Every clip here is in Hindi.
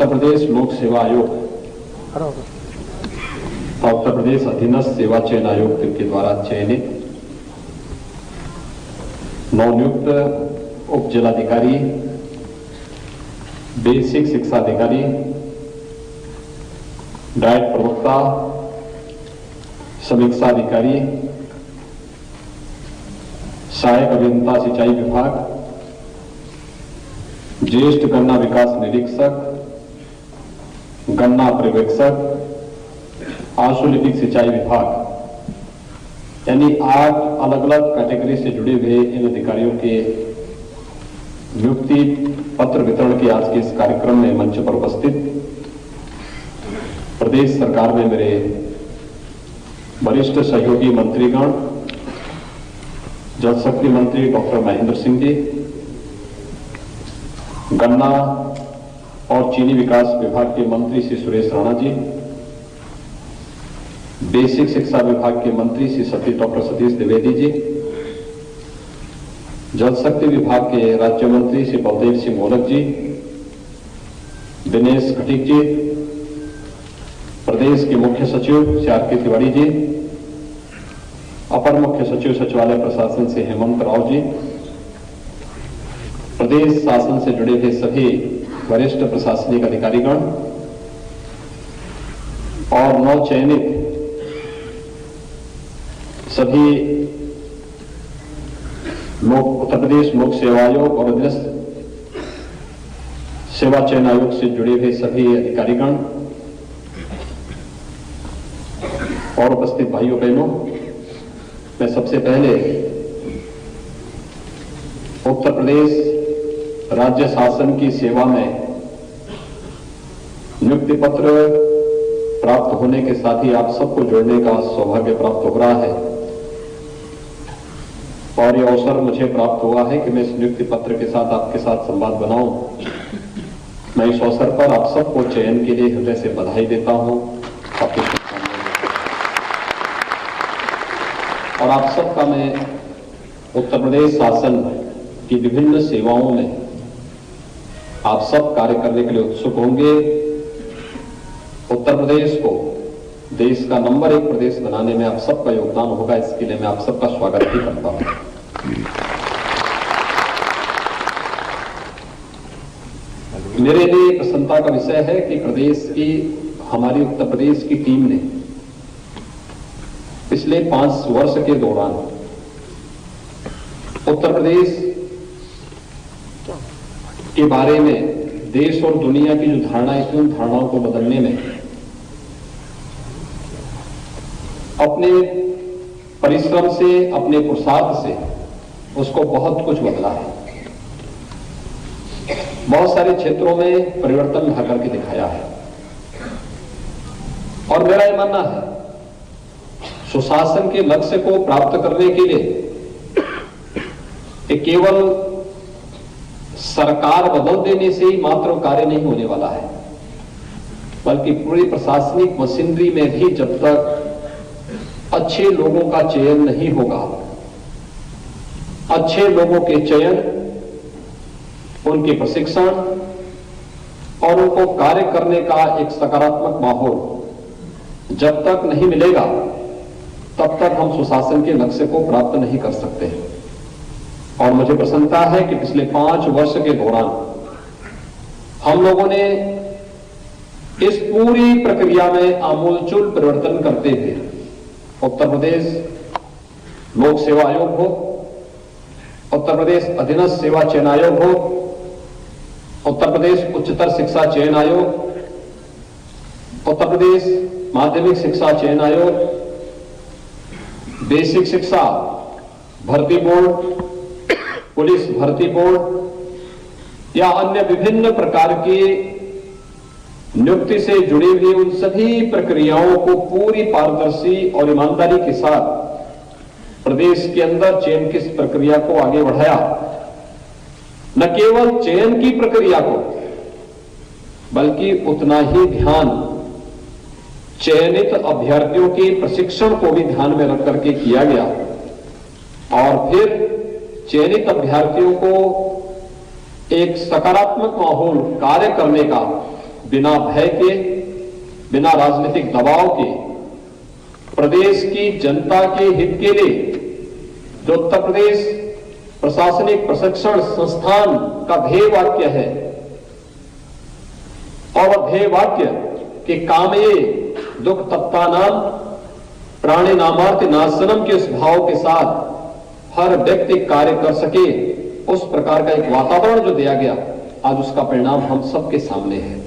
उत्तर प्रदेश लोक सेवा आयोग और उत्तर प्रदेश अधीनस्थ सेवा चयन आयोग के द्वारा चयनित नवनियुक्त उप जिलाधिकारी, बेसिक शिक्षा अधिकारी, डाइट प्रवक्ता, समीक्षा अधिकारी, सहायक अभियंता सिंचाई विभाग, ज्येष्ठ गन्ना विकास निरीक्षक, गन्ना पर्यवेक्षक, आशुलिपिक सिंचाई विभाग, यानी 8 अलग अलग कैटेगरी से जुड़े हुए इन अधिकारियों के नियुक्ति पत्र वितरण के आज के इस कार्यक्रम में मंच पर उपस्थित प्रदेश सरकार में मेरे वरिष्ठ सहयोगी मंत्रीगण, जल शक्ति मंत्री डॉक्टर महेंद्र सिंह जी, गन्ना और चीनी विकास विभाग के मंत्री श्री सुरेश राणा जी, बेसिक शिक्षा विभाग के मंत्री श्री डॉक्टर सतीश द्विवेदी जी, जल शक्ति विभाग के राज्य मंत्री श्री बलदेव सिंह मोलक जी, दिनेश खटीक जी, प्रदेश के मुख्य सचिव श्री आर के तिवारी जी, अपर मुख्य सचिव सचिवालय प्रशासन से हेमंत राव जी, प्रदेश शासन से जुड़े हुए सभी वरिष्ठ प्रशासनिक अधिकारीगण और नव चयनित सभी उत्तर प्रदेश लोक सेवा आयोग और अधीनस्थ सेवा चयन आयोग से जुड़े हुए सभी अधिकारीगण और उपस्थित भाइयों बहनों, मैं सबसे पहले उत्तर प्रदेश राज्य शासन की सेवा में नियुक्ति पत्र प्राप्त होने के साथ ही आप सबको जोड़ने का सौभाग्य प्राप्त हो रहा है और यह अवसर मुझे प्राप्त हुआ है कि मैं इस नियुक्ति पत्र के साथ आपके साथ संवाद बनाऊं। मैं इस अवसर पर आप सबको चयन के लिए हृदय से बधाई देता हूं और आप सबका मैं उत्तर प्रदेश शासन की विभिन्न सेवाओं में आप सब कार्य करने के लिए उत्सुक होंगे। उत्तर प्रदेश को देश का नंबर 1 प्रदेश बनाने में आप सबका योगदान होगा, इसके लिए मैं आप सबका स्वागत भी करता हूं। मेरे लिए प्रसन्नता का विषय है कि प्रदेश की हमारी उत्तर प्रदेश की टीम ने पिछले 5 वर्ष के दौरान उत्तर प्रदेश के बारे में देश और दुनिया की जो धारणाएं थी उन धारणाओं को बदलने में अपने परिश्रम से, अपने पुरुषार्थ से उसको बहुत कुछ बदला है। बहुत सारे क्षेत्रों में परिवर्तन ला करके दिखाया है और मेरा यह मानना है सुशासन के लक्ष्य को प्राप्त करने के लिए केवल सरकार बदल देने से ही मात्र कार्य नहीं होने वाला है, बल्कि पूरी प्रशासनिक मशीनरी में भी जब तक अच्छे लोगों का चयन नहीं होगा, अच्छे लोगों के चयन, उनके प्रशिक्षण और उनको कार्य करने का एक सकारात्मक माहौल जब तक नहीं मिलेगा, तब तक हम सुशासन के लक्ष्य को प्राप्त नहीं कर सकते। और मुझे प्रसन्नता है कि पिछले 5 वर्ष के दौरान हम लोगों ने इस पूरी प्रक्रिया में आमूलचूल परिवर्तन करते हुए उत्तर प्रदेश लोक सेवा आयोग हो, उत्तर प्रदेश अधीनस्थ सेवा चयन आयोग हो, उत्तर प्रदेश उच्चतर शिक्षा चयन आयोग, उत्तर प्रदेश माध्यमिक शिक्षा चयन आयोग, बेसिक शिक्षा भर्ती बोर्ड, पुलिस भर्ती बोर्ड या अन्य विभिन्न प्रकार की नियुक्ति से जुड़ी हुई उन सभी प्रक्रियाओं को पूरी पारदर्शी और ईमानदारी के साथ प्रदेश के अंदर चयन की प्रक्रिया को आगे बढ़ाया। न केवल चयन की प्रक्रिया को, बल्कि उतना ही ध्यान चयनित अभ्यर्थियों के प्रशिक्षण को भी ध्यान में रख करके किया गया और फिर चयनित अभ्यर्थियों को एक सकारात्मक माहौल कार्य करने का, बिना भय के, बिना राजनीतिक दबाव के, प्रदेश की जनता के हित के लिए जो उत्तर प्रदेश प्रशासनिक प्रशिक्षण संस्थान का ध्येय वाक्य है, और ध्येय वाक्य के कामये दुख तप्तानाम प्राणी नामार्थ नाशनम के उस भाव के साथ हर व्यक्ति कार्य कर सके, उस प्रकार का एक वातावरण जो दिया गया, आज उसका परिणाम हम सबके सामने है।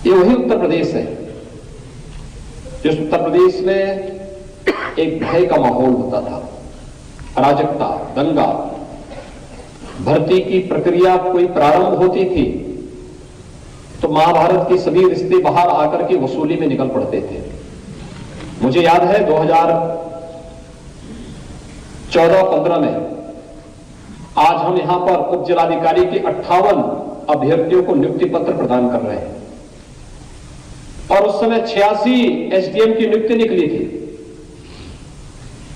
ये वही उत्तर प्रदेश है जिस उत्तर प्रदेश में एक भय का माहौल होता था, अराजकता, दंगा, भर्ती की प्रक्रिया कोई प्रारंभ होती थी तो महाभारत के सभी रिश्ते बाहर आकर के वसूली में निकल पड़ते थे। मुझे याद है 2014-15 में आज हम यहां पर उप जिलाधिकारी के 58 अभ्यर्थियों को नियुक्ति पत्र प्रदान कर रहे हैं, और उस समय 86 एसडीएम की नियुक्ति निकली थी।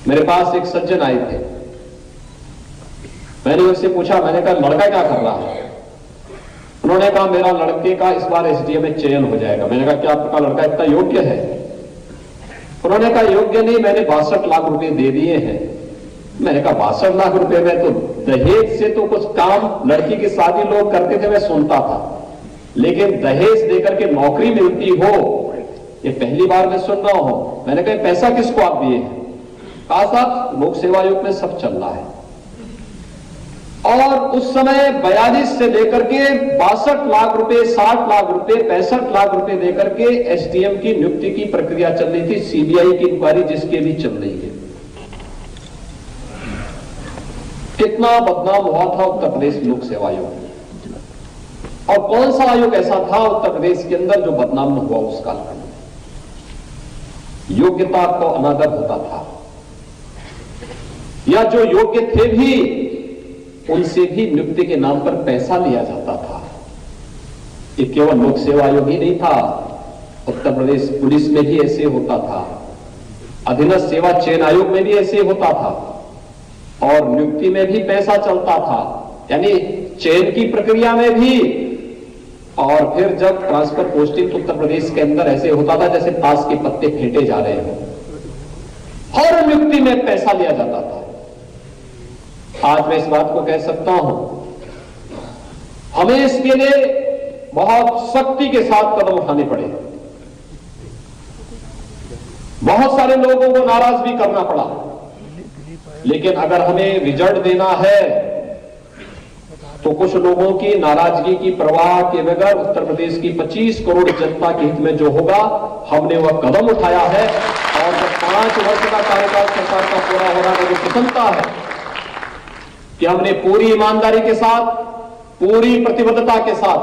मेरे पास एक सज्जन आए थे, मैंने उनसे पूछा, मैंने कहा लड़का क्या कर रहा है? उन्होंने कहा मेरा लड़के का इस बार एसडीएम में चयन हो जाएगा। मैंने कहा क्या आपका लड़का इतना योग्य है? उन्होंने कहा योग्य नहीं, मैंने 62 लाख रुपए दे दिए हैं। मैंने कहा 62 लाख रुपए में तो दहेज से तो कुछ काम लड़की की शादी लोग करते थे, मैं सुनता था, लेकिन दहेज देकर के नौकरी मिलती हो ये पहली बार मैं सुन रहा हूं। मैंने कहा पैसा किसको आप दिए हैं? कहा साहब लोक सेवा आयोग में सब चल रहा है। और उस समय 42 से लेकर के 62 लाख रुपए, 60 लाख रुपए, 65 लाख रुपए देकर के एसडीएम की नियुक्ति की प्रक्रिया चल रही थी। सीबीआई की इंक्वायरी जिसके भी चल रही है। कितना बदनाम हुआ था उत्तर प्रदेश लोक सेवा आयोग, और कौन सा आयोग ऐसा था उत्तर प्रदेश के अंदर जो बदनाम न हुआ उस कालखंड में? योग्यता को अनादर होता था, या जो योग्य थे भी उनसे भी नियुक्ति के नाम पर पैसा लिया जाता था। ये केवल लोक सेवा आयोग ही नहीं था, उत्तर प्रदेश पुलिस में भी ऐसे होता था, अधीनस्थ सेवा चयन आयोग में भी ऐसे होता था, और नियुक्ति में भी पैसा चलता था, यानी चयन की प्रक्रिया में भी। और फिर जब ट्रांसफर पोस्टिंग तो उत्तर प्रदेश के अंदर ऐसे होता था जैसे ताश के पत्ते फेंटे जा रहे हो, हर नियुक्ति में पैसा लिया जाता था। आज मैं इस बात को कह सकता हूं, हमें इसके लिए बहुत सख्ती के साथ कदम उठाने पड़े, बहुत सारे लोगों को नाराज भी करना पड़ा, लेकिन अगर हमें रिजल्ट देना है तो कुछ लोगों की नाराजगी की परवाह के बगैर उत्तर प्रदेश की 25 करोड़ जनता के हित में जो होगा, हमने वह कदम उठाया है। और जब 5 वर्ष का कार्यकाल सरकार का पूरा हो रहा है, मुझे प्रसन्नता है कि हमने पूरी ईमानदारी के साथ, पूरी प्रतिबद्धता के साथ,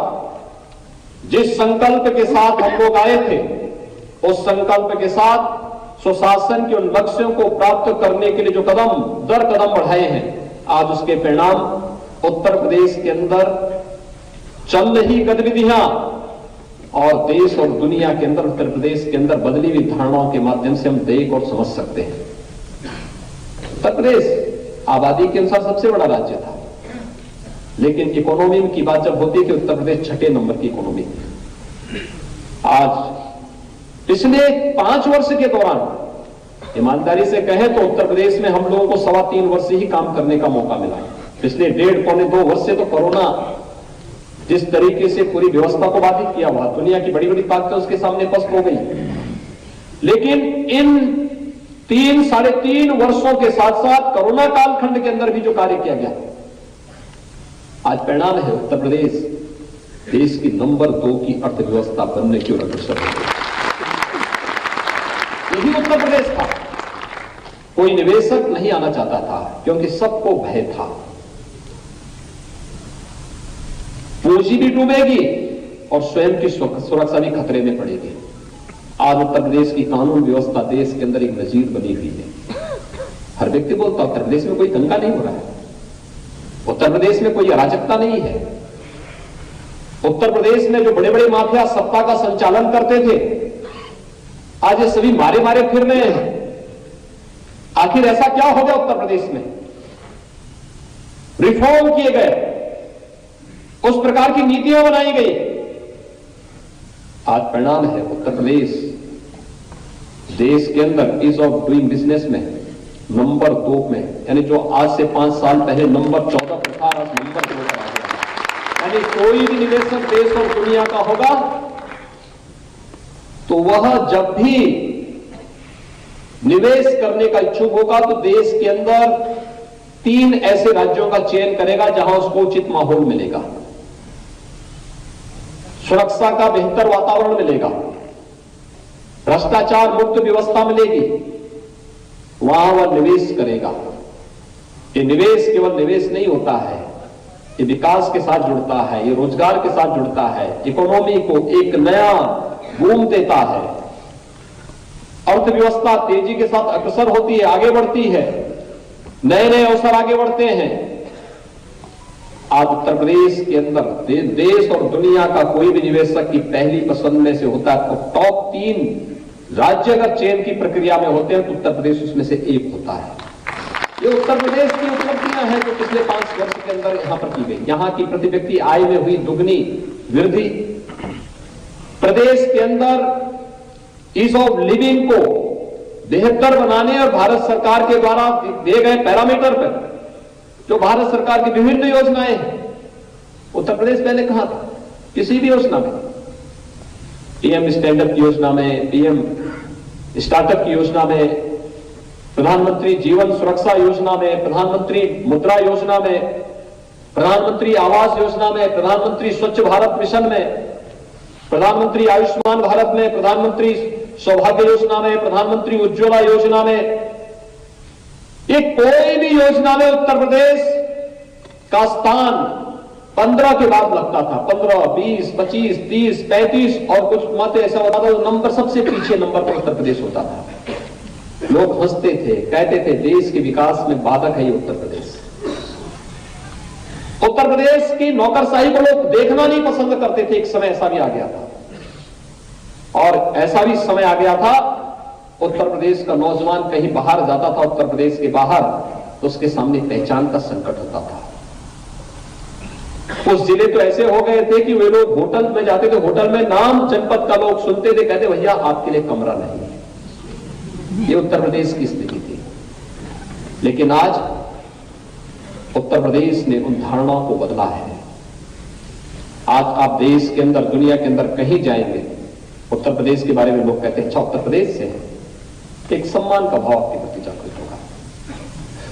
जिस संकल्प के साथ हम लोग आए थे, उस संकल्प के साथ सुशासन के उन लक्ष्यों को प्राप्त करने के लिए जो कदम दर कदम बढ़ाए हैं, आज उसके परिणाम उत्तर प्रदेश के अंदर चल रही गतिविधियां और देश और दुनिया के अंदर उत्तर प्रदेश के अंदर बदली हुई धारणाओं के माध्यम से हम देख और समझ सकते हैं। उत्तर प्रदेश आबादी के अनुसार सबसे बड़ा राज्य था, लेकिन इकोनॉमी की बात जब होती है कि उत्तर प्रदेश 6 नंबर की इकोनॉमी। आज पिछले 5 वर्ष के दौरान ईमानदारी से कहें तो उत्तर प्रदेश में हम लोगों को 3.25 वर्ष ही काम करने का मौका मिला है। पिछले 1.5-2 वर्ष से तो कोरोना जिस तरीके से पूरी व्यवस्था को बाधित किया हुआ, दुनिया की बड़ी बड़ी ताकतें उसके सामने पस्त हो गई, लेकिन इन 3-3.5 वर्षों के साथ साथ कोरोना कालखंड के अंदर भी जो कार्य किया गया, आज परिणाम है उत्तर प्रदेश देश की नंबर 2 की अर्थव्यवस्था बनने की ओर अग्रसर है। यही उत्तर प्रदेश था। कोई निवेशक नहीं आना चाहता था क्योंकि सबको भय था, पूंजी भी डूबेगी और स्वयं की सुरक्षा भी खतरे में पड़ेगी। आज उत्तर प्रदेश की कानून व्यवस्था देश के अंदर एक नजीर बनी हुई है। हर व्यक्ति बोलता उत्तर प्रदेश में कोई दंगा नहीं हो रहा है, उत्तर प्रदेश में कोई अराजकता नहीं है, उत्तर प्रदेश में जो बड़े बड़े माफिया सत्ता का संचालन करते थे आज ये सभी मारे मारे फिर रहे हैं। आखिर ऐसा क्या हो गया उत्तर प्रदेश में? रिफॉर्म किए गए, उस प्रकार की नीतियां बनाई गई आज परिणाम है उत्तर प्रदेश देश के अंदर ईज ऑफ डूइंग बिजनेस में नंबर 2 में, यानी जो आज से 5 साल पहले नंबर 14 पर था, आज नंबर 2 पर आ गया। यानी कोई भी निवेशक देश और दुनिया का होगा तो वह जब भी निवेश करने का इच्छुक होगा तो देश के अंदर 3 ऐसे राज्यों का चयन करेगा जहां उसको उचित माहौल मिलेगा, सुरक्षा का बेहतर वातावरण मिलेगा, भ्रष्टाचार मुक्त व्यवस्था मिलेगी, वहां वह निवेश करेगा। ये निवेश केवल निवेश नहीं होता है, ये विकास के साथ जुड़ता है, ये रोजगार के साथ जुड़ता है, इकोनॉमी को एक नया बूम देता है, अर्थव्यवस्था तेजी के साथ अग्रसर होती है, आगे बढ़ती है, नए नए अवसर आगे बढ़ते हैं। आज उत्तर प्रदेश के अंदर देश और दुनिया का कोई भी निवेशक की पहली पसंद में से होता है तो टॉप 3 राज्य अगर चयन की प्रक्रिया में होते हैं तो उत्तर प्रदेश उसमें से एक होता है। ये उत्तर प्रदेश की उपलब्धियां हैं जो पिछले 5 वर्ष के अंदर यहां पर की गई। यहां की प्रति व्यक्ति आय में हुई दुगनी वृद्धि, प्रदेश के अंदर ईज ऑफ लिविंग को बेहतर बनाने और भारत सरकार के द्वारा दिए गए पैरामीटर पर जो भारत सरकार की विभिन्न योजनाएं हैं, उत्तर प्रदेश पहले कहां था? किसी भी योजना में, पीएम स्टैंडअप की योजना में, पीएम स्टार्टअप की योजना में, प्रधानमंत्री जीवन सुरक्षा योजना में, प्रधानमंत्री मुद्रा योजना में, प्रधानमंत्री आवास योजना में, प्रधानमंत्री स्वच्छ भारत मिशन में, प्रधानमंत्री आयुष्मान भारत में, प्रधानमंत्री सौभाग्य योजना में, प्रधानमंत्री उज्ज्वला योजना में, ये कोई भी योजना में उत्तर प्रदेश का स्थान 15 के बाद लगता था। 15, 20, 25, 30, 35 और कुछ मत ऐसा होता था नंबर सबसे पीछे नंबर पर उत्तर प्रदेश होता था। लोग हंसते थे, कहते थे देश के विकास में बाधक है ये उत्तर प्रदेश। उत्तर प्रदेश की नौकरशाही को लोग देखना नहीं पसंद करते थे। एक समय ऐसा भी आ गया था और ऐसा भी समय आ गया था उत्तर प्रदेश का नौजवान कहीं बाहर जाता था, उत्तर प्रदेश के बाहर, तो उसके सामने पहचान का संकट होता था। कुछ जिले तो ऐसे हो गए थे कि वे लोग होटल में जाते थे, होटल में नाम जनपद का लोग सुनते थे, कहते भैया आपके लिए कमरा नहीं है। ये उत्तर प्रदेश की स्थिति थी। लेकिन आज उत्तर प्रदेश ने उन धारणाओं को बदला है। आज आप देश के अंदर, दुनिया के अंदर कहीं जाएंगे, उत्तर प्रदेश के बारे में लोग कहते हैं अच्छा उत्तर प्रदेश से है, एक सम्मान का भाव आपके प्रति जागृत होगा।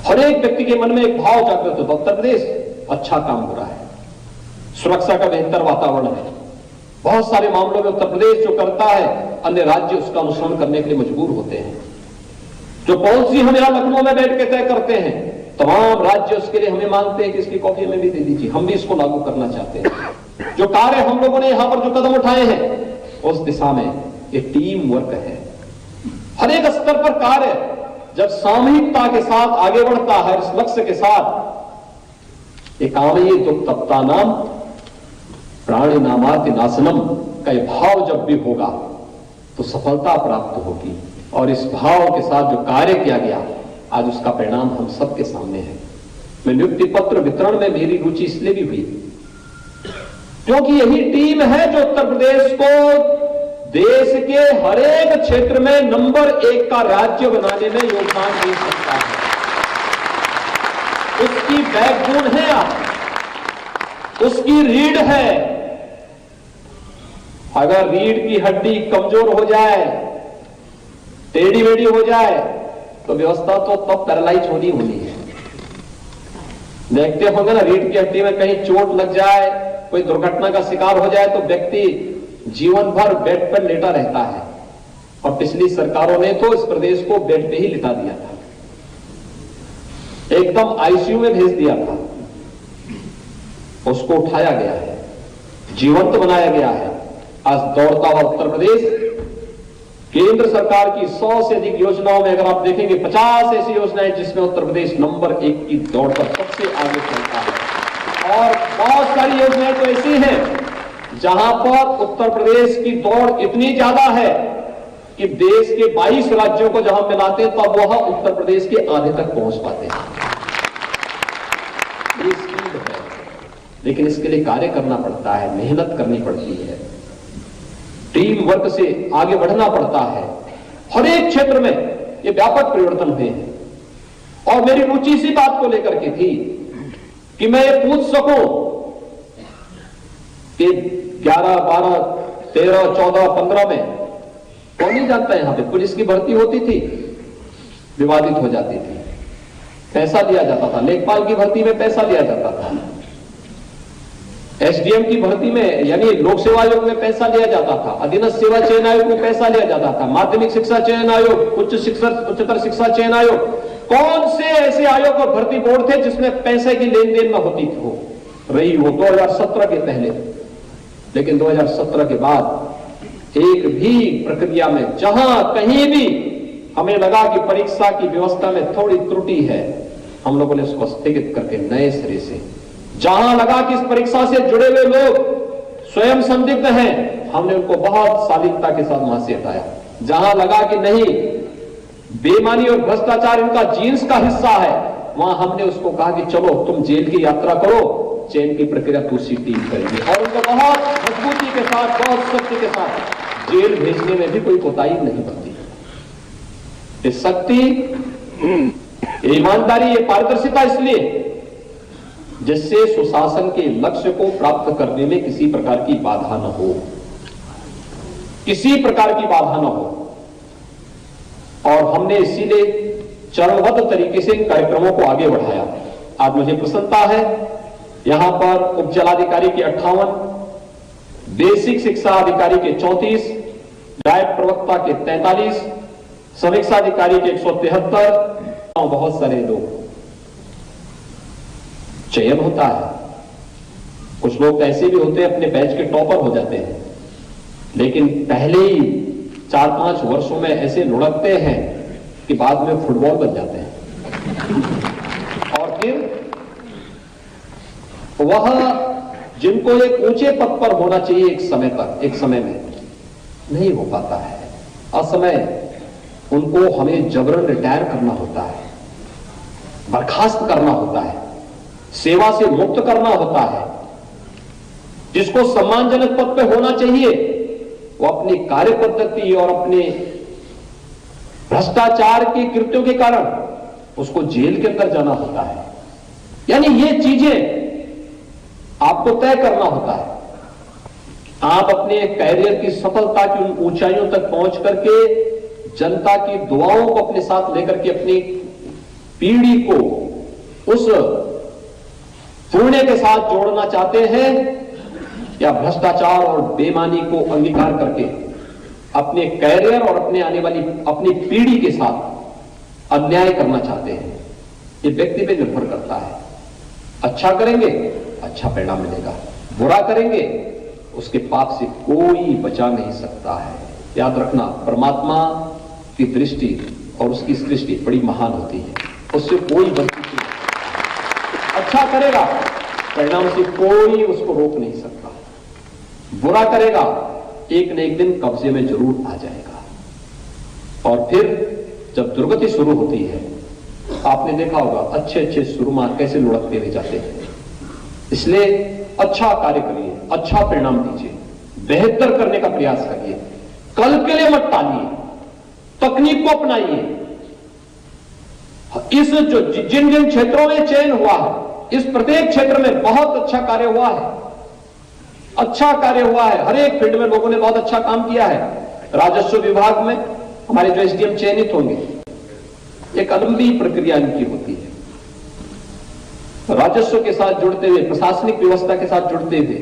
हर एक व्यक्ति के मन में एक भाव जागृत होता, उत्तर प्रदेश अच्छा काम हो रहा है, सुरक्षा का बेहतर वातावरण है। बहुत सारे मामलों में उत्तर प्रदेश जो करता है अन्य राज्य उसका अनुसरण करने के लिए मजबूर होते हैं। जो पॉलिसी हम यहां लखनऊ में बैठ के तय करते हैं, तमाम राज्य उसके लिए हमें मांगते हैं कि इसकी कॉपी हमें भी दे दीजिए, हम भी इसको लागू करना चाहते हैं। जो कार्य हम लोगों ने यहां पर जो कदम उठाए हैं उस दिशा में ये टीम वर्क है। हर एक स्तर पर कार्य जब सामूहिकता के साथ आगे बढ़ता है, इस लक्ष्य के साथ, एक आमये दुक्तप्ता नाम प्राणी नामाति नाशनम का ये भाव जब भी होगा तो सफलता प्राप्त होगी। और इस भाव के साथ जो कार्य किया गया आज उसका परिणाम हम सबके सामने है। मैं नियुक्ति पत्र वितरण में मेरी रुचि इसलिए भी हुई क्योंकि यही टीम है जो उत्तर प्रदेश को देश के हर एक क्षेत्र में नंबर 1 का राज्य बनाने में योगदान दे सकता है। उसकी बैकबोन है आप, उसकी रीढ़ है। अगर रीढ़ की हड्डी कमजोर हो जाए, टेढ़ी मेढ़ी हो जाए तो व्यवस्था तो तब पैरालाइज होनी है। देखते होंगे ना, रीढ़ की हड्डी में कहीं चोट लग जाए, कोई दुर्घटना का शिकार हो जाए तो व्यक्ति जीवन भर बेड पर लेटा रहता है। और पिछली सरकारों ने तो इस प्रदेश को बेड पे ही लिटा दिया था, एकदम आईसीयू में भेज दिया था। उसको उठाया गया है, जीवंत बनाया गया है। आज दौड़ता हुआ उत्तर प्रदेश केंद्र सरकार की 100 से अधिक योजनाओं में अगर आप देखेंगे 50 ऐसी योजनाएं जिसमें उत्तर प्रदेश नंबर 1 की दौड़ पर सबसे आगे चलता है। और बहुत सारी योजनाएं तो ऐसी हैं जहां पर उत्तर प्रदेश की दौड़ इतनी ज्यादा है कि देश के 22 राज्यों को जहां मिलाते हैं तब वह उत्तर प्रदेश के आधे तक पहुंच पाते हैं। ये स्पीड है, लेकिन इसके लिए कार्य करना पड़ता है, मेहनत करनी पड़ती है। टीम वर्क से आगे बढ़ना पड़ता है। हर एक क्षेत्र में ये व्यापक परिवर्तन हुए हैं और मेरी रुचि इसी बात को लेकर के थी कि मैं ये पूछ सकूं कि 11, 12, 13, 14, 15 में कौन नहीं जानता यहां पे पुलिस की भर्ती होती थी, विवादित हो जाती थी, पैसा दिया जाता था। लेखपाल की भर्ती में पैसा दिया जाता था, एसडीएम की भर्ती में यानी लोक सेवा आयोग में पैसा लिया जाता था, अधीनस्थ सेवा चयन आयोग में पैसा लिया जाता था, माध्यमिक शिक्षा चयन आयोग, उच्चतर शिक्षा चयन आयोग, कौन से ऐसे आयोग और भर्ती बोर्ड थे जिसमें पैसे की लेन देन न होती हो रही हो 2017 के पहले। लेकिन 2017 के बाद एक भी प्रक्रिया में जहां कहीं भी हमें लगा कि परीक्षा की व्यवस्था में थोड़ी त्रुटि है, हम लोगों ने उसको स्थगित करके नए सिरे से, जहां लगा कि इस परीक्षा से जुड़े हुए लोग स्वयं संदिग्ध हैं, हमने उनको बहुत शालीनता के साथ वहां से हटाया। जहां लगा कि नहीं, बेईमानी और भ्रष्टाचार इनका जीन्स का हिस्सा है, वहां हमने उसको कहा कि चलो तुम जेल की यात्रा करो, चयन की प्रक्रिया दूसरी टीम करेगी। और उनको बहुत मजबूती के साथ, बहुत सख्ती के साथ जेल भेजने में भी कोई कोताही नहीं बनती। ये शक्ति, ये ईमानदारी, ये पारदर्शिता इसलिए जिससे सुशासन के लक्ष्य को प्राप्त करने में किसी प्रकार की बाधा न हो, किसी प्रकार की बाधा न हो। और हमने इसीलिए चरणबद्ध तरीके से इन कार्यक्रमों को आगे बढ़ाया। आज मुझे प्रसन्नता है यहां पर उप जिलाधिकारी के 58, बेसिक शिक्षा अधिकारी के 34, डायट प्रवक्ता के 43, समीक्षा अधिकारी के 173, बहुत सारे लोग चयन होता है। कुछ लोग ऐसे भी होते हैं अपने बैच के टॉपर हो जाते हैं, लेकिन पहले ही 4-5 वर्षों में ऐसे लुढ़कते हैं कि बाद में फुटबॉल बन जाते हैं। और फिर वह जिनको एक ऊंचे पद पर होना चाहिए एक समय पर, एक समय में नहीं हो पाता है। असमय उनको हमें जबरन रिटायर करना होता है, बर्खास्त करना होता है, सेवा से मुक्त करना होता है। जिसको सम्मानजनक पद पे होना चाहिए वो अपनी कार्य पद्धति और अपने भ्रष्टाचार के कृत्यों के कारण उसको जेल के अंदर जाना होता है। यानी ये चीजें आपको तय करना होता है। आप अपने कैरियर की सफलता की उन ऊंचाइयों तक पहुंच करके जनता की दुआओं को अपने साथ लेकर के अपनी पीढ़ी को उस पुण्य के साथ जोड़ना चाहते हैं, या भ्रष्टाचार और बेईमानी को अंगीकार करके अपने कैरियर और अपने आने वाली अपनी पीढ़ी के साथ अन्याय करना चाहते हैं। ये व्यक्ति पे निर्भर करता है। अच्छा करेंगे, अच्छा परिणाम मिलेगा, बुरा करेंगे, उसके पाप से कोई बचा नहीं सकता है। याद रखना, परमात्मा की दृष्टि और उसकी सृष्टि बड़ी महान होती है, उससे कोई बच नहीं। अच्छा करेगा, परिणाम से कोई उसको रोक नहीं सकता। बुरा करेगा, एक न एक दिन कब्जे में जरूर आ जाएगा। और फिर जब दुर्गति शुरू होती है, आपने देखा होगा अच्छे अच्छे सुरमा कैसे लुढ़कते हुए जाते हैं। इसलिए अच्छा कार्य करिए, अच्छा परिणाम दीजिए, बेहतर करने का प्रयास करिए, कल के लिए मत टालिए, तकनीक को अपनाइए। इस जो जिन जिन क्षेत्रों में चयन हुआ है, इस प्रत्येक क्षेत्र में बहुत अच्छा कार्य हुआ है, अच्छा कार्य हुआ है। हर एक फील्ड में लोगों ने बहुत अच्छा काम किया है। राजस्व विभाग में हमारे जो एसडीएम चयनित होंगे, एक लंबी प्रक्रिया इनकी होती है। राजस्व के साथ जुड़ते हुए, प्रशासनिक व्यवस्था के साथ जुड़ते हुए,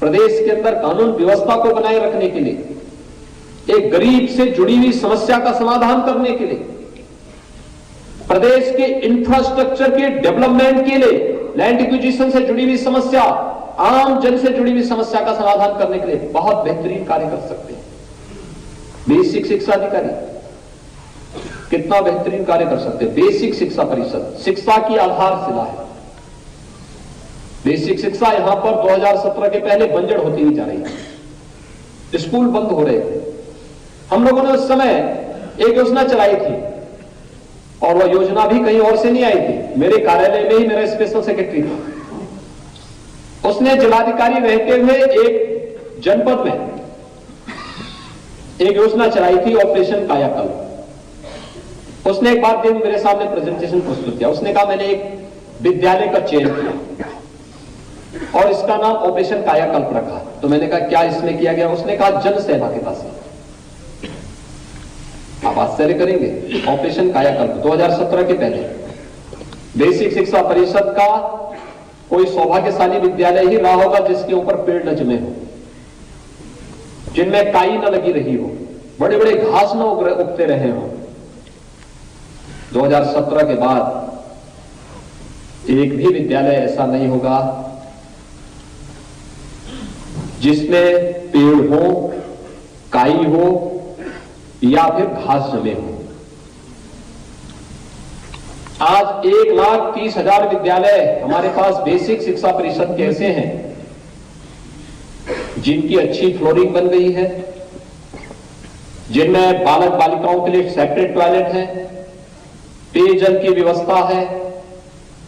प्रदेश के अंदर कानून व्यवस्था को बनाए रखने के लिए, एक गरीब से जुड़ी हुई समस्या का समाधान करने के लिए, प्रदेश के इंफ्रास्ट्रक्चर के डेवलपमेंट के लिए, लैंड एक्विजिशन से जुड़ी हुई समस्या, आम जन से जुड़ी हुई समस्या का समाधान करने के लिए बहुत बेहतरीन कार्य कर सकते हैं। बेसिक शिक्षा अधिकारी कितना बेहतरीन कार्य कर सकते हैं। बेसिक शिक्षा परिषद शिक्षा की आधारशिला है। बेसिक शिक्षा यहां पर 2017 के पहले बंजर होती ही जा रही है, स्कूल बंद हो रहे थे। हम लोगों ने उस समय एक योजना चलाई थी, और वह योजना भी कहीं और से नहीं आई थी, मेरे कार्यालय में ही मेरा स्पेशल सेक्रेटरी था। उसने जिलाधिकारी रहते हुए एक जनपद में एक योजना चलाई थी ऑपरेशन कायाकल्प। उसने एक बार दिन मेरे सामने प्रेजेंटेशन प्रस्तुत किया। उसने कहा मैंने एक विद्यालय का चयन किया और इसका नाम ऑपरेशन कायाकल्प रखा। तो मैंने कहा क्या इसमें किया गया? उसने कहा जन सहभागिता से। आप आश्चर्य करेंगे, ऑपरेशन कायाकल्प 2017 के पहले बेसिक शिक्षा परिषद का कोई सौभाग्यशाली विद्यालय ही रहा होगा जिसके ऊपर पेड़ न जमे हो, जिनमें काई न लगी रही हो, बड़े बड़े घास न उगते रहे हो। 2017 के बाद एक भी विद्यालय ऐसा नहीं होगा जिसमें पेड़ हो, काई हो या फिर घास जमे हो। आज 1,30,000 विद्यालय हमारे पास बेसिक शिक्षा परिषद के ऐसे हैं जिनकी अच्छी फ्लोरिंग बन गई है, जिनमें बालक बालिकाओं के लिए सेपरेट टॉयलेट है, पेयजल की व्यवस्था है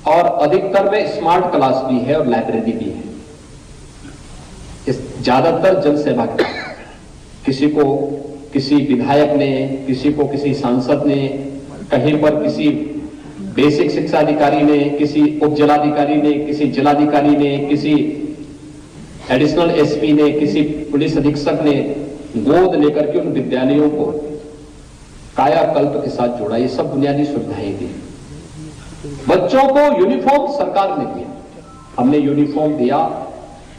और अधिकतर में स्मार्ट क्लास भी है और लाइब्रेरी भी है। ज्यादातर जन सहभागिता, किसी को किसी विधायक ने, किसी को किसी सांसद ने, कहीं पर किसी बेसिक शिक्षा अधिकारी ने, किसी उप जिलाधिकारी ने, किसी जिलाधिकारी ने, किसी एडिशनल एसपी ने, किसी पुलिस अधीक्षक ने गोद लेकर के उन विद्यालयों को कायाकल्प के साथ जोड़ा। ये सब बुनियादी सुविधाएं दी। बच्चों को यूनिफॉर्म सरकार ने दिया। हमने यूनिफॉर्म दिया,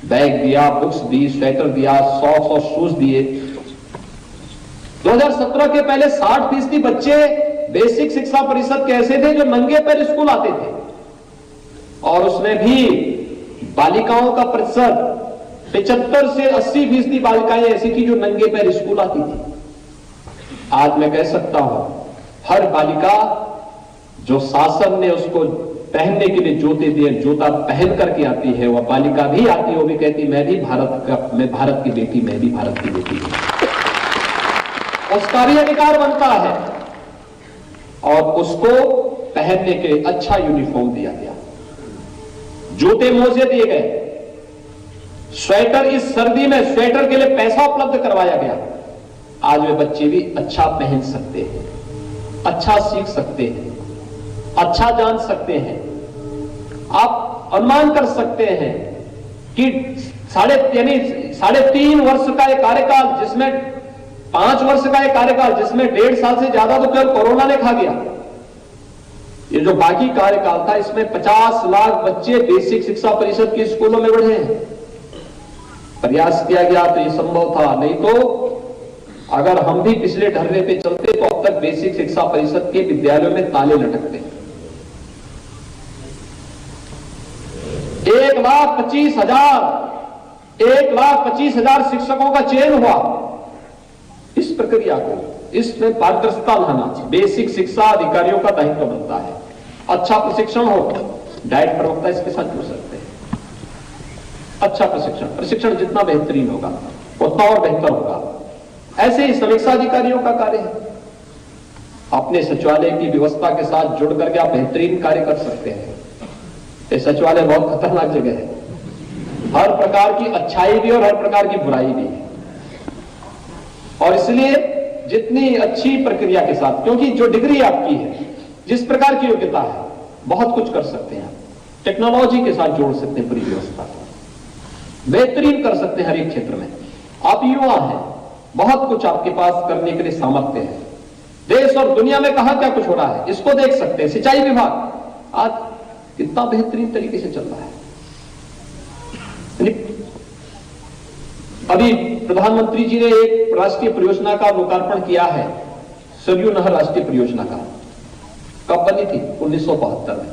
बैग दिया, बुक्स दी, स्वेटर दिया, सॉक्स और शूज दिए। 2017 के पहले 60% बच्चे बेसिक शिक्षा परिषद के ऐसे थे जो नंगे पैर स्कूल आते थे और उसमें भी बालिकाओं का प्रतिशत 75 से 80% बालिकाएं ऐसी थी जो नंगे पैर स्कूल आती थी। आज मैं कह सकता हूं हर बालिका जो शासन ने उसको पहनने के लिए जूते दिए, जूता पहन करके आती है, वह बालिका भी आती है, वो भी कहती मैं भारत की बेटी, मैं भी भारत की बेटी हूं। उसका भी अधिकार बनता है और उसको पहनने के लिए अच्छा यूनिफॉर्म दिया गया, जूते मोजे दिए गए, स्वेटर, इस सर्दी में स्वेटर के लिए पैसा उपलब्ध करवाया गया। आज वे बच्चे भी अच्छा पहन सकते हैं, अच्छा सीख सकते हैं, अच्छा जान सकते हैं। आप अनुमान कर सकते हैं कि 3.5 वर्ष का एक कार्यकाल, जिसमें 5 वर्ष का एक कार्यकाल, जिसमें 1.5 साल से ज्यादा तो केवल कोरोना ने खा गया। ये जो बाकी कार्यकाल था, इसमें 50 लाख बच्चे बेसिक शिक्षा परिषद के स्कूलों में बढ़े हैं। प्रयास किया गया तो ये संभव था, नहीं तो अगर हम भी पिछले ढर्रे पे चलते तो अब तक बेसिक शिक्षा परिषद के विद्यालयों में ताले लटकते। 1,25,000 शिक्षकों का चयन हुआ। इस प्रक्रिया को, इसमें पारदर्शिता लाना बेसिक शिक्षा अधिकारियों का दायित्व बनता है। अच्छा प्रशिक्षण हो, डाइट प्रवक्ता इसके साथ जुड़ सकते हैं। अच्छा प्रशिक्षण जितना बेहतरीन होगा उतना और बेहतर होगा। ऐसे ही समीक्षा अधिकारियों का कार्य है। अपने सचिवालय की व्यवस्था के साथ जुड़ करके आप बेहतरीन कार्य कर सकते हैं। ये सचिवालय बहुत खतरनाक जगह है, हर प्रकार की अच्छाई भी और हर प्रकार की बुराई भी है। और इसलिए जितनी अच्छी प्रक्रिया के साथ, क्योंकि जो डिग्री आपकी है, जिस प्रकार की योग्यता है, बहुत कुछ कर सकते हैं। टेक्नोलॉजी के साथ जोड़ सकते हैं, पूरी व्यवस्था को बेहतरीन कर सकते हैं हर एक क्षेत्र में। आप युवा हैं, बहुत कुछ आपके पास करने के लिए सामर्थ्य है। देश और दुनिया में कहां क्या कुछ हो रहा है इसको देख सकते हैं। सिंचाई विभाग आज कितना बेहतरीन तरीके से चल रहा है। अभी प्रधानमंत्री जी ने एक राष्ट्रीय परियोजना का लोकार्पण किया है, सरयू नहर राष्ट्रीय परियोजना का। कब बनी थी? 1972 में।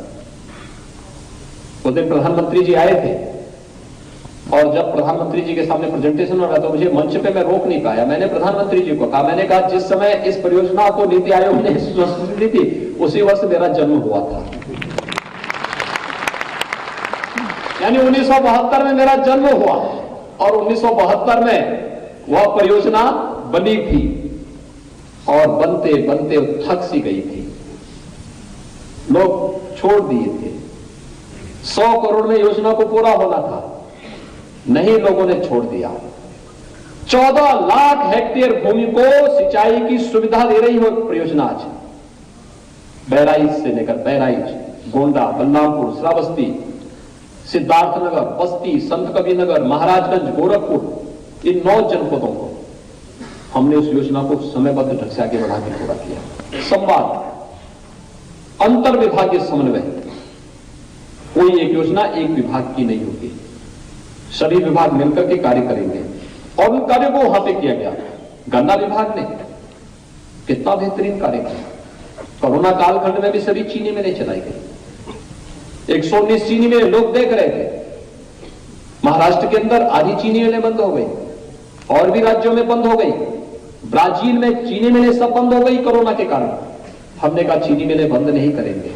उस दिन प्रधानमंत्री जी आए थे और जब प्रधानमंत्री जी के सामने प्रेजेंटेशन हो रहा था, मुझे मंच पे मैं रोक नहीं पाया। मैंने प्रधानमंत्री जी को कहा, मैंने कहा जिस समय इस परियोजना को नीति आयोग ने स्वीकृति दी थी उसी वर्ष मेरा जन्म हुआ था। यानी 1972 में मेरा जन्म हुआ और 1972 में वह परियोजना बनी थी और बनते बनते थक सी गई थी। लोग छोड़ दिए थे। 100 करोड़ में योजना को पूरा होना था, नहीं, लोगों ने छोड़ दिया। 14 लाख हेक्टेयर भूमि को सिंचाई की सुविधा दे रही हो परियोजना आज। बहराइच से लेकर बहराइच, गोंडा, बलरामपुर, श्रावस्ती, सिद्धार्थनगर, बस्ती, संत कबीरनगर, महाराजगंज, गोरखपुर, इन 9 जनपदों को हमने उस योजना को समयबद्ध ढंग से आगे बढ़ा के पूरा किया। संवाद, अंतर विभागीय समन्वय, कोई एक योजना एक विभाग की नहीं होगी, सभी विभाग मिलकर के कार्य करेंगे और उन कार्यों को वहां पे किया गया। गन्ना विभाग ने कितना बेहतरीन कार्य किया। कोरोना कालखंड में भी सभी चीनी मिलें चलाई गई। 119 चीनी मिलें लोग देख रहे थे। महाराष्ट्र के अंदर आधी चीनी मिलें बंद हो गई, और भी राज्यों में बंद हो गई। ब्राजील में चीनी मिलें सब बंद हो गई कोरोना के कारण। हमने कहा चीनी मिलें बंद नहीं करेंगे,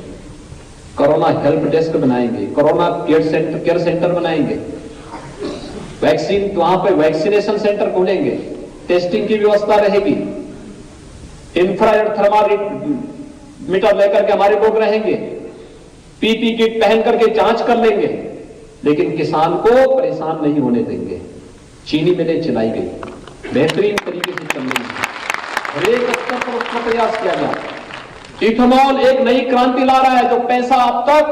कोरोना हेल्प डेस्क बनाएंगे, कोरोना केयर सेंटर बनाएंगे, वैक्सीन वहां पे वैक्सीनेशन सेंटर खोलेंगे, टेस्टिंग की व्यवस्था रहेगी, इंफ्रारेड थर्मामीटर लेकर के हमारे लोग रहेंगे, पीपी किट पहन करके जांच कर लेंगे, लेकिन किसान को परेशान नहीं होने देंगे। चीनी मिलें चलाई गई, बेहतरीन तरीके से चल रही है, हर एक स्तर पर उसका प्रयास किया गया। इथेनॉल एक नई क्रांति ला रहा है। जो पैसा अब तक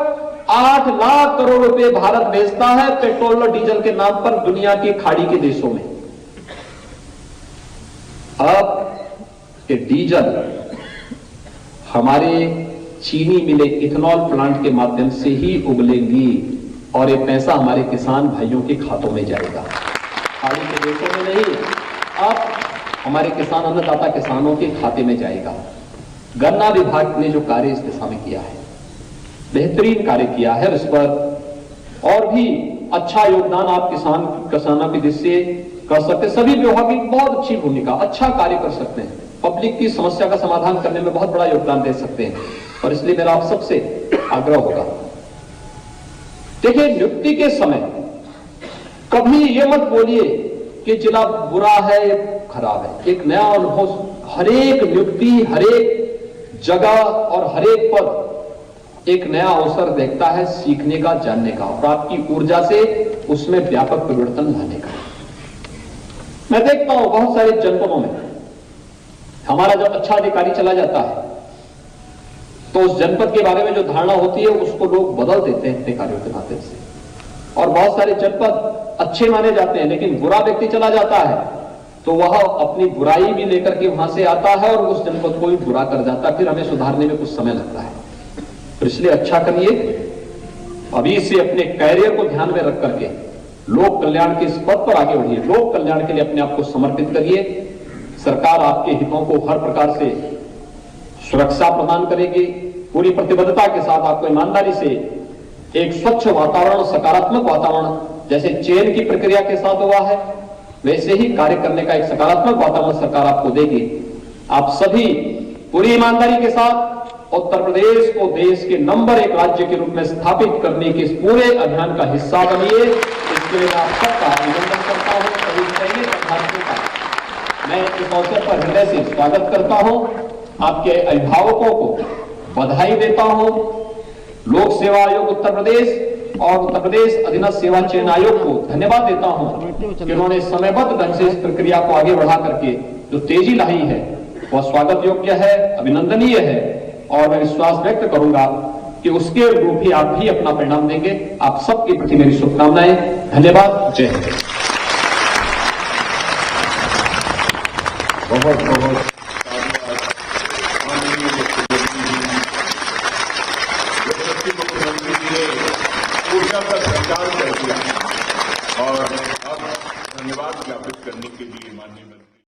8 लाख करोड़ रुपए भारत भेजता है पेट्रोल और डीजल के नाम पर दुनिया की खाड़ी के देशों में, अब ये डीजल हमारे चीनी मिले इथेनॉल प्लांट के माध्यम से ही उगलेंगी और ये पैसा हमारे किसान भाइयों के खातों में जाएगा, खाड़ी के देशों में नहीं, अब हमारे किसान अन्नदाता किसानों के खाते में जाएगा। गन्ना विभाग ने जो कार्य इस दिशा में किया है, बेहतरीन कार्य किया है। इस पर और भी अच्छा योगदान आप किसानों की दृष्टि से कर सकते हैं। सभी विभाग की बहुत अच्छी भूमिका, अच्छा कार्य कर सकते हैं, पब्लिक की समस्या का समाधान करने में बहुत बड़ा योगदान दे सकते हैं। और इसलिए मेरा आप सबसे आग्रह होगा, देखिए नियुक्ति के समय कभी ये मत बोलिए कि जिला बुरा है खराब है। एक नया अनुभव, हरेक नियुक्ति, हरेक जगह और हरेक पद एक नया अवसर देखता है सीखने का, जानने का और आपकी ऊर्जा से उसमें व्यापक परिवर्तन लाने का। मैं देखता हूं बहुत सारे जनपदों में हमारा जब अच्छा अधिकारी चला जाता है तो उस जनपद के बारे में जो धारणा होती है उसको लोग बदल देते हैं अपने कार्यों के माध्यम से, और बहुत सारे जनपद अच्छे माने जाते हैं, लेकिन बुरा व्यक्ति चला जाता है तो वह अपनी बुराई भी लेकर के वहां से आता है और उस जनपद को भी बुरा कर जाता है। फिर हमें सुधारने में कुछ समय लगता है। तो इसलिए अच्छा करिए, अभी से अपने कैरियर को ध्यान में रख करके लोक कल्याण के इस पद पर आगे बढ़िए, लोक कल्याण के लिए अपने आप को समर्पित करिए। सरकार आपके हितों को हर प्रकार से सुरक्षा प्रदान करेगी। पूरी प्रतिबद्धता के साथ आपको ईमानदारी से एक स्वच्छ वातावरण, सकारात्मक वातावरण, जैसे चयन की प्रक्रिया के साथ हुआ है वैसे ही कार्य करने का एक सकारात्मक वातावरण सरकार आपको देगी। आप सभी पूरी ईमानदारी के साथ उत्तर प्रदेश को देश के नंबर 1 राज्य के रूप में स्थापित करने के इस पूरे अभियान का हिस्सा बनिए। इसके लिए मैं आप सबका अभिनंदन करता हूं। सभी चयनित अभ्यर्थियों का मैं इस अवसर पर हृदय से स्वागत करता हूं। आपके अभिभावकों को बधाई देता हूं। लोक सेवा आयोग उत्तर प्रदेश और उत्तर प्रदेश अधीनस्थ सेवा चयन आयोग को धन्यवाद देता हूं कि उन्होंने समयबद्ध ढंग से इस प्रक्रिया को आगे बढ़ा करके जो तेजी लाई है वह स्वागत योग्य है, अभिनंदनीय है, और मैं विश्वास व्यक्त करूंगा कि उसके अनुरूप ही आप भी अपना परिणाम देंगे। आप सबके प्रति मेरी शुभकामनाएं। धन्यवाद। जय हिंद। बहुत बहुत मुख्यमंत्री जी ने ऊर्जा का संचार कर दिया।